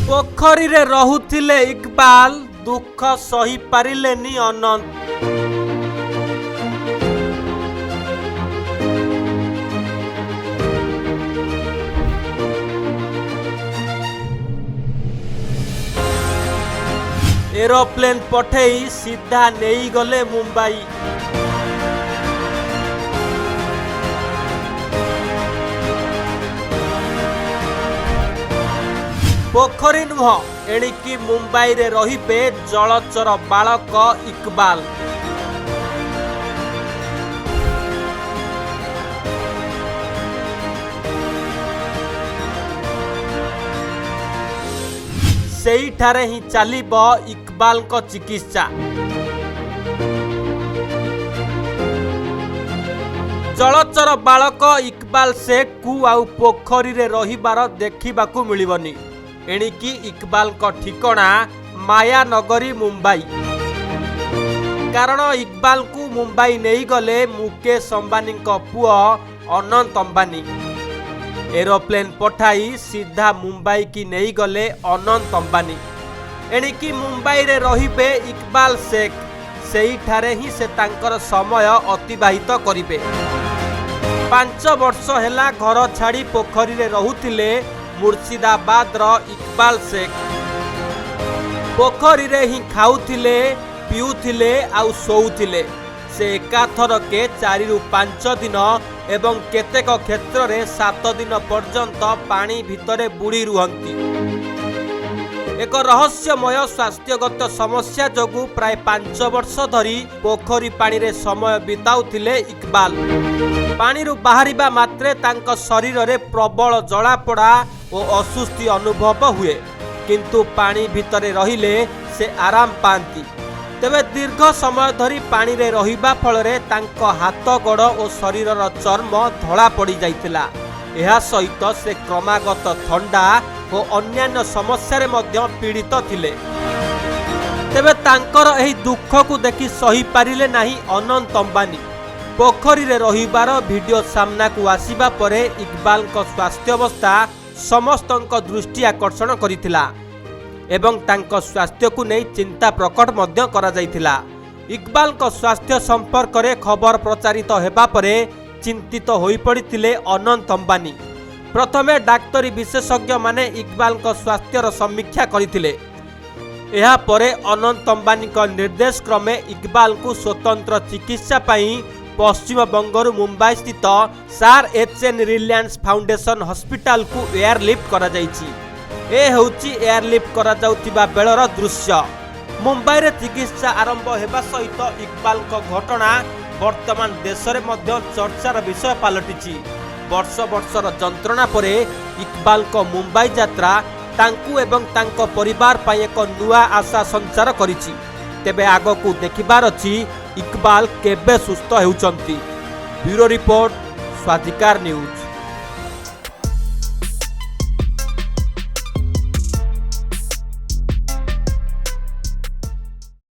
पोखरी रे रहुथिले इकबाल दुख सही पारिलेनी अनंत। एरोप्लेन पठेई सीधा नहीं गले मुंबई। पोखरी नुह एणिकी मुंबई रे रहिबे जलचर बालक इकबाल। सेईठारे ही चलिबो इकबाल को चिकित्सा। जलचर बालक इकबाल शेख को आउ पोखरी रे रहिबार देखिबाकू मिलिबनी। एणिकी इकबाल को ठिकाना मायानगरी मुंबई। कारण इकबाल को मुंबई नहीं गले मुकेश अंबानी को पुओ अनंत अंबानी। एरोप्लेन पठाई सीधा मुंबई की नहीं गले अनंत अंबानी। एणिकी मुंबई रे रहिबे इकबाल शेख। सेईठारे ही से तांकर समय अतिबाहित करिबे। 5 वर्ष हेला घर छाड़ी पोखरी रे रहुथिले मुर्शिदाबाद रो इकबाल शेख। पोखरी रे ही खाउथिले पिउथिले आउ सोउथिले। से एकाथर के 4 ରୁ 5 दिन एवं केतेक क्षेत्र रे 7 दिन पर्यंत पानी भितरे बुड़ी रुहंती। एक रहस्यमय स्वास्थ्यगत समस्या जोगु प्राय 5 वर्ष धरी पोखरी पानी रे समय बिताउथिले इकबाल। पानी रू बाहरिबा मात्रे तांक शरीर रे प्रबल जलापोड़ा और असुस्थि अनुभव हुए, किंतु पानी भितरे रहिले से आराम पाती। तेबे दीर्घ समय धरी पानी रे रहिबा फल रे तांक हाथ गोड़ और शरीर चर्म धला पड़ी जाइतिला। एहा सहित से क्रमागत थंडा और अन्यान्य समस्या रे मध्य पीड़ित थिले। तेबे तांकर एही दुख को देखि सही पारिले नाही अनंत अंबानी। पोखरी रे रहिबार वीडियो सामना को आसीबा परे इकबाल को स्वास्थ्य अवस्था समस्तक दृष्टि आकर्षण करिथिला एवं तांको स्वास्थ्य को नहीं चिंता प्रकट मध्य करा जाइथिला। इकबाल को स्वास्थ्य संपर्क रे खबर प्रचारित हेबा परे चिंतित होई पड़िथिले अनंत अंबानी। प्रथमे डाक्तरी विशेषज्ञ माने इकबाल को स्वास्थ्यर समीक्षा करिथिले। एहा परे अनंत अंबानी को निर्देश क्रमे इकबाल को स्वतंत्र चिकित्सा पाई पश्चिम बंगरू मुंबई स्थित सार एचएन रिलायंस फाउंडेशन हॉस्पिटल को एयरलिफ्ट करा जाइछि। ए होउछि एयरलिफ्ट करा जाउतिबा बेलर दृश्य। मुंबई रे चिकित्सा आरंभ हेबा सहित इकबाल को घटना वर्तमान देश रे मध्य चर्चार विषय पालटिछि। वर्ष वर्षर जंत्रणा परे इकबाल को मुंबई यात्रा तांकु एवं तांको परिवार पाई एक नुआ आशा संचार करिछि। तेबे आगकू देखिबार अछि इकबाल केबे सुस्थ हेउचंती। Bureau report Swadhikar news.